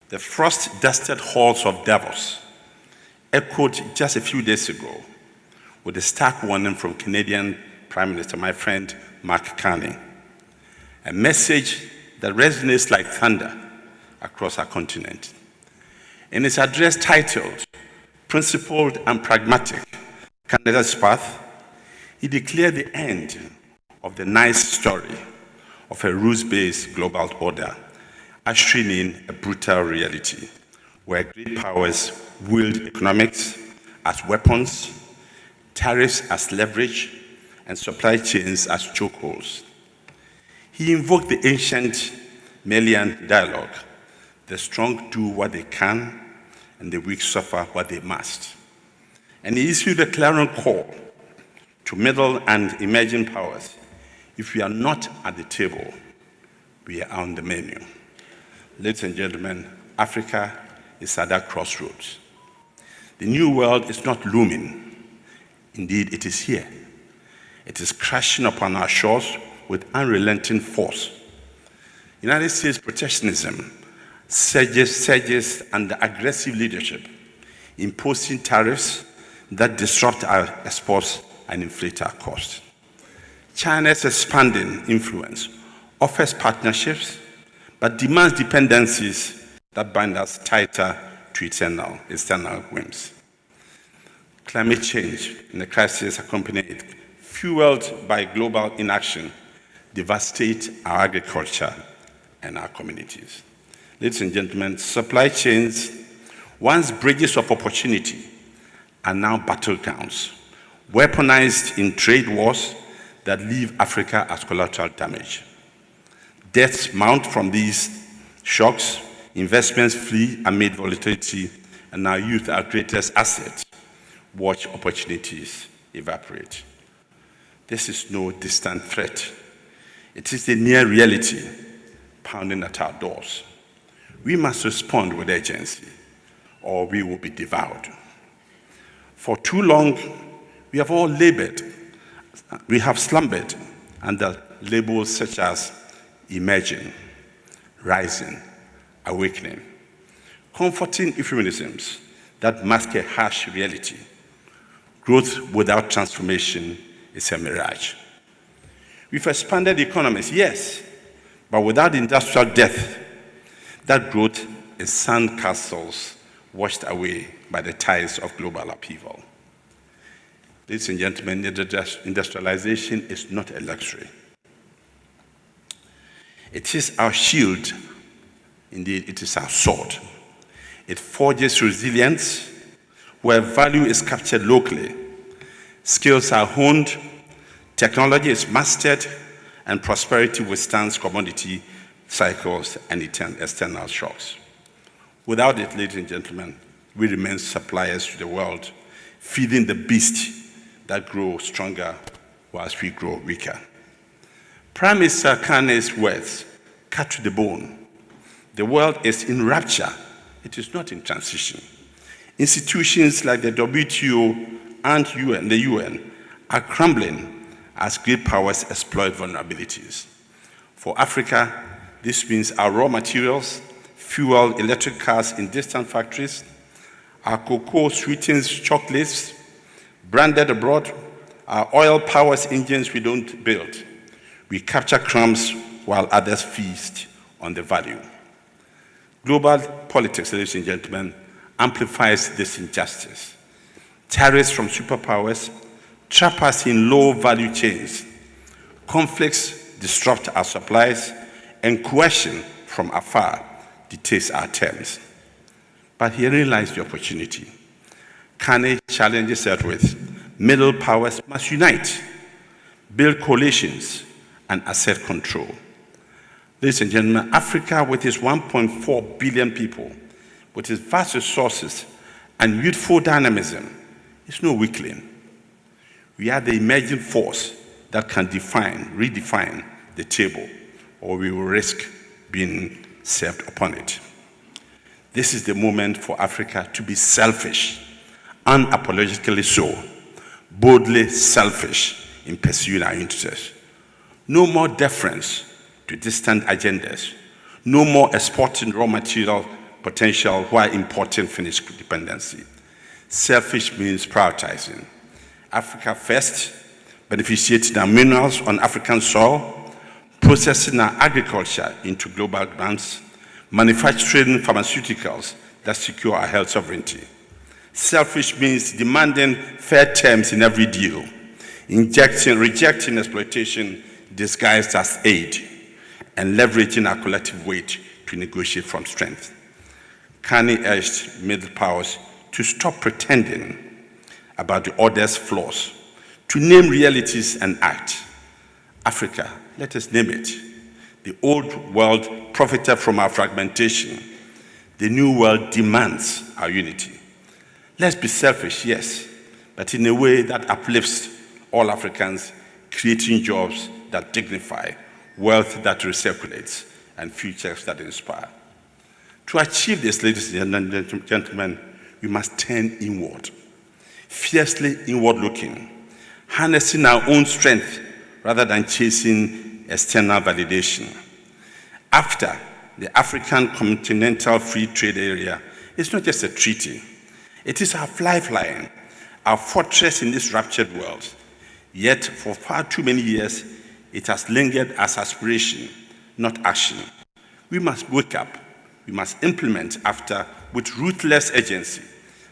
The frost-dusted halls of Davos echoed just a few days ago with a stark warning from Canadian Prime Minister, my friend Mark Carney, a message that resonates like thunder across our continent. In his address titled, Principled and Pragmatic, Canada's Path, he declared the end of the nice story of a rules-based global order, ushering in a brutal reality where great powers wield economics as weapons, tariffs as leverage, and supply chains as chokeholds. He invoked the ancient Melian dialogue: the strong do what they can, and the weak suffer what they must. And he issued a clarion call to middle and emerging powers: if we are not at the table, we are on the menu. Ladies and gentlemen, Africa is at that crossroads. The new world is not looming. Indeed, it is here. It is crashing upon our shores with unrelenting force. United States protectionism surges under aggressive leadership, imposing tariffs that disrupt our exports and inflate our costs. China's expanding influence offers partnerships, but demands dependencies that bind us tighter to external whims. Climate change and the crisis accompanying it, fueled by global inaction, devastate our agriculture and our communities. Ladies and gentlemen, supply chains, once bridges of opportunity, are now battlegrounds, weaponized in trade wars that leave Africa as collateral damage. Deaths mount from these shocks, investments flee amid volatility, and our youth, our greatest asset, watch opportunities evaporate. This is no distant threat. It is the near reality pounding at our doors. We must respond with urgency, or we will be devoured. For too long, we have all labored, we have slumbered under labels such as emerging, rising, awakening, comforting euphemisms that mask a harsh reality. Growth without transformation is a mirage. We've expanded economies, yes, but without industrial death, that growth is sandcastles washed away by the tides of global upheaval. Ladies and gentlemen, industrialization is not a luxury. It is our shield. Indeed, it is our sword. It forges resilience where value is captured locally, skills are honed, technology is mastered, and prosperity withstands commodity cycles and external shocks. Without it, ladies and gentlemen, we remain suppliers to the world, feeding the beast that grows stronger whilst we grow weaker. Prime Minister Carney's words cut to the bone. The world is in rapture. It is not in transition. Institutions like the WTO and the UN are crumbling as great powers exploit vulnerabilities. For Africa, this means our raw materials fuel electric cars in distant factories, our cocoa sweetens chocolates branded abroad, our oil powers engines we don't build. We capture crumbs while others feast on the value. Global politics, ladies and gentlemen, amplifies this injustice. Tariffs from superpowers trap us in low value chains. Conflicts disrupt our supplies, and coercion from afar dictates our terms. But herein lies the opportunity. Carney challenges us with middle powers must unite, build coalitions, and assert control. Ladies and gentlemen, Africa, with its 1.4 billion people, with its vast resources and youthful dynamism, is no weakling. We are the emerging force that can redefine the table, or we will risk being served upon it. This is the moment for Africa to be selfish, unapologetically so, boldly selfish in pursuing our interests. No more deference to distant agendas. No more exporting raw material potential while importing finished dependency. Selfish means prioritizing. Africa first, beneficiating our minerals on African soil, processing our agriculture into global grants, manufacturing pharmaceuticals that secure our health sovereignty. Selfish means demanding fair terms in every deal, rejecting exploitation disguised as aid, and leveraging our collective weight to negotiate from strength. Carney urged middle powers to stop pretending about the other's flaws, to name realities and act. Africa, let us name it. The old world profited from our fragmentation. The new world demands our unity. Let's be selfish, yes, but in a way that uplifts all Africans, creating jobs that dignify, wealth that recirculates, and futures that inspire. To achieve this, ladies and gentlemen, we must turn inward, fiercely inward-looking, harnessing our own strength rather than chasing external validation. AfTA, the African Continental Free Trade Area, is not just a treaty. It is our lifeline, our fortress in this ruptured world. Yet, for far too many years, it has lingered as aspiration, not action. We must wake up. We must implement AfTA with ruthless urgency,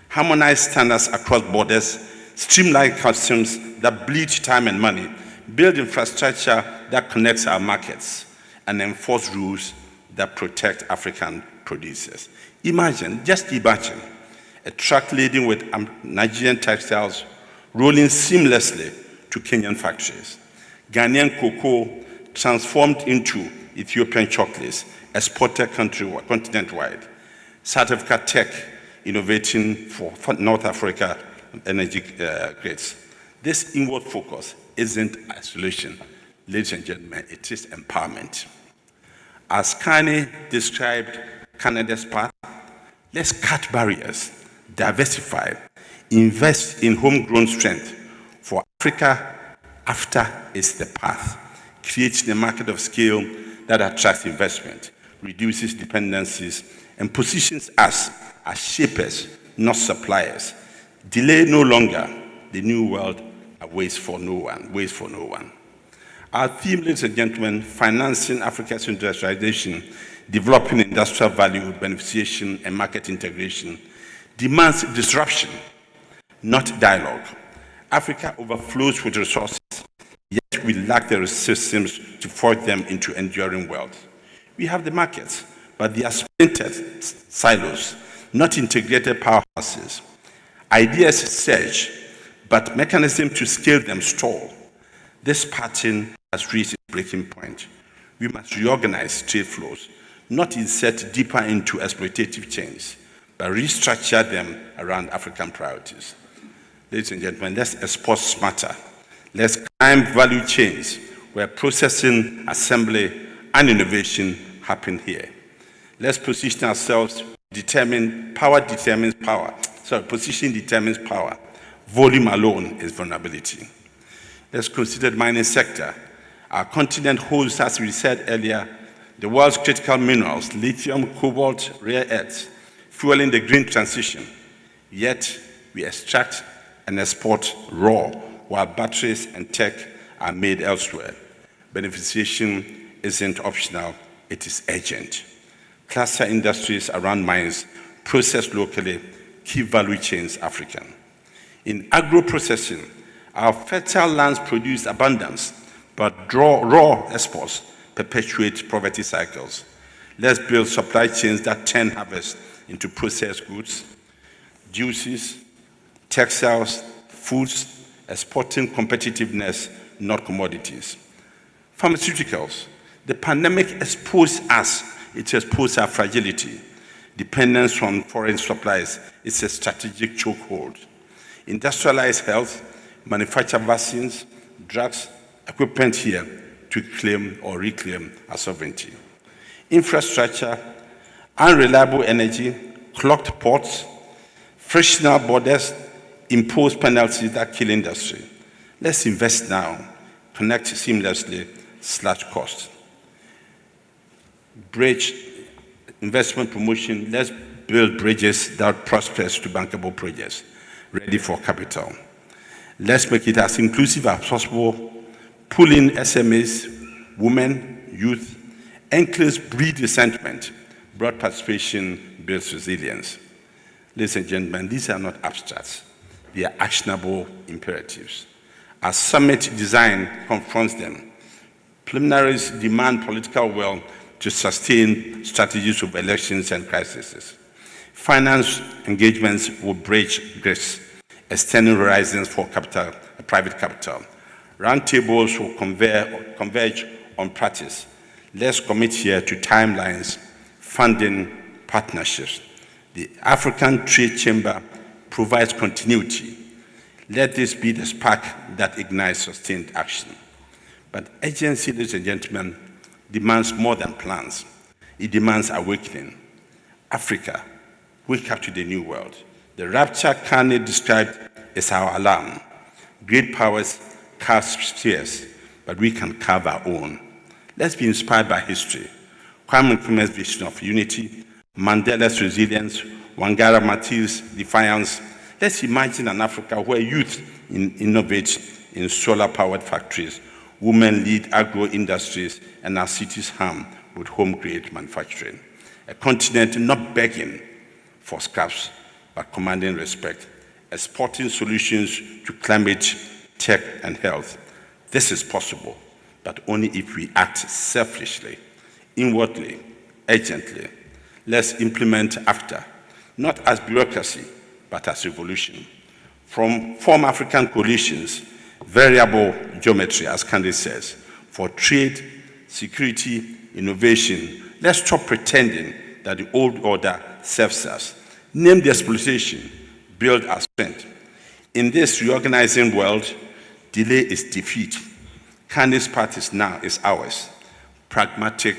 harmonize standards across borders, streamline customs that bleed time and money, build infrastructure that connects our markets, and enforce rules that protect African producers. Imagine, just imagine, a truck laden with Nigerian textiles rolling seamlessly to Kenyan factories. Ghanaian cocoa transformed into Ethiopian chocolates, exported continent-wide. South Africa tech innovating for North Africa energy grids. This inward focus isn't isolation, ladies and gentlemen, it is empowerment. As Carney described Canada's path, let's cut barriers, diversify, invest in homegrown strength. For Africa, AfTA is the path, creating a market of scale that attracts investment, reduces dependencies, and positions us as shapers, not suppliers. Delay no longer. The new world waits for no one. Our theme, ladies and gentlemen, financing Africa's industrialization, developing industrial value, beneficiation, and market integration, demands disruption, not dialogue. Africa overflows with resources, yet we lack the systems to forge them into enduring wealth. We have the markets, but they are splintered silos, not integrated powerhouses. Ideas surge, but mechanisms to scale them stall. This pattern has reached its breaking point. We must reorganize trade flows, not insert deeper into exploitative chains, but restructure them around African priorities. Ladies and gentlemen, let's export smarter. Let's climb value chains where processing, assembly, and innovation happen here. Let's position ourselves, power determines power. Position determines power. Volume alone is vulnerability. Let's consider the mining sector. Our continent holds, as we said earlier, the world's critical minerals, lithium, cobalt, rare earths, fueling the green transition. Yet, we extract and export raw, while batteries and tech are made elsewhere. Beneficiation isn't optional, it is urgent. Cluster industries around mines, processed locally, keep value chains African. In agro-processing, our fertile lands produce abundance, but raw exports perpetuate poverty cycles. Let's build supply chains that turn harvest into processed goods, juices, textiles, foods, exporting competitiveness, not commodities. Pharmaceuticals. The pandemic exposed us. It exposed our fragility. Dependence on foreign supplies is a strategic chokehold. Industrialized health, manufacture vaccines, drugs, equipment here to claim or reclaim our sovereignty. Infrastructure, unreliable energy, clogged ports, frictional borders, impose penalties that kill industry. Let's invest now, connect seamlessly, slash costs. Bridge investment promotion, let's build bridges that prospers to bankable projects, ready for capital. Let's make it as inclusive as possible, pull in SMEs, women, youth, enclaves breed resentment, broad participation builds resilience. Ladies and gentlemen, these are not abstracts, they are actionable imperatives. As summit design confronts them, preliminaries demand political will to sustain strategies of elections and crises. Finance engagements will bridge grids, extending horizons for capital, private capital. Roundtables will converge on practice. Let's commit here to timelines, funding, partnerships. The African Trade Chamber provides continuity. Let this be the spark that ignites sustained action. But urgency, ladies and gentlemen, demands more than plans. It demands awakening. Africa, wake up to the new world. The rapture Kanye described is our alarm. Great powers carve spheres, but we can carve our own. Let's be inspired by history. Kwame Nkrumah's vision of unity, Mandela's resilience, Wangara Maathei's defiance. Let's imagine an Africa where youth innovate in solar-powered factories, women lead agro-industries, and our cities hum with home-grade manufacturing. A continent not begging for scraps, but commanding respect, exporting solutions to climate, tech, and health. This is possible, but only if we act selfishly, inwardly, urgently. Let's implement AFTA, not as bureaucracy, but as revolution. Form African coalitions, variable geometry, as Candy says, for trade, security, innovation. Let's stop pretending that the old order serves us. Name the exploitation, build our strength. In this reorganizing world, delay is defeat. Candy's part is now is ours. Pragmatic,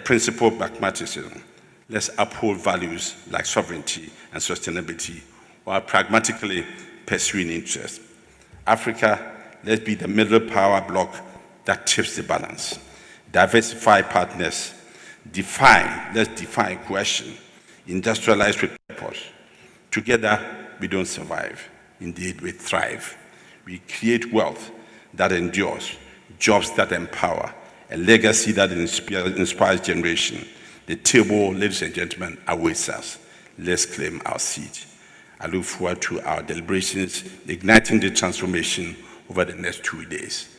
principled pragmatism. Let's uphold values like sovereignty and sustainability while pragmatically pursuing interests. Africa, let's be the middle power block that tips the balance. Diversify partners. Let's define coercion. Industrialize with purpose. Together, we don't survive. Indeed, we thrive. We create wealth that endures, jobs that empower, a legacy that inspires generation. The table, ladies and gentlemen, awaits us. Let's claim our seat. I look forward to our deliberations, igniting the transformation over the next 2 days.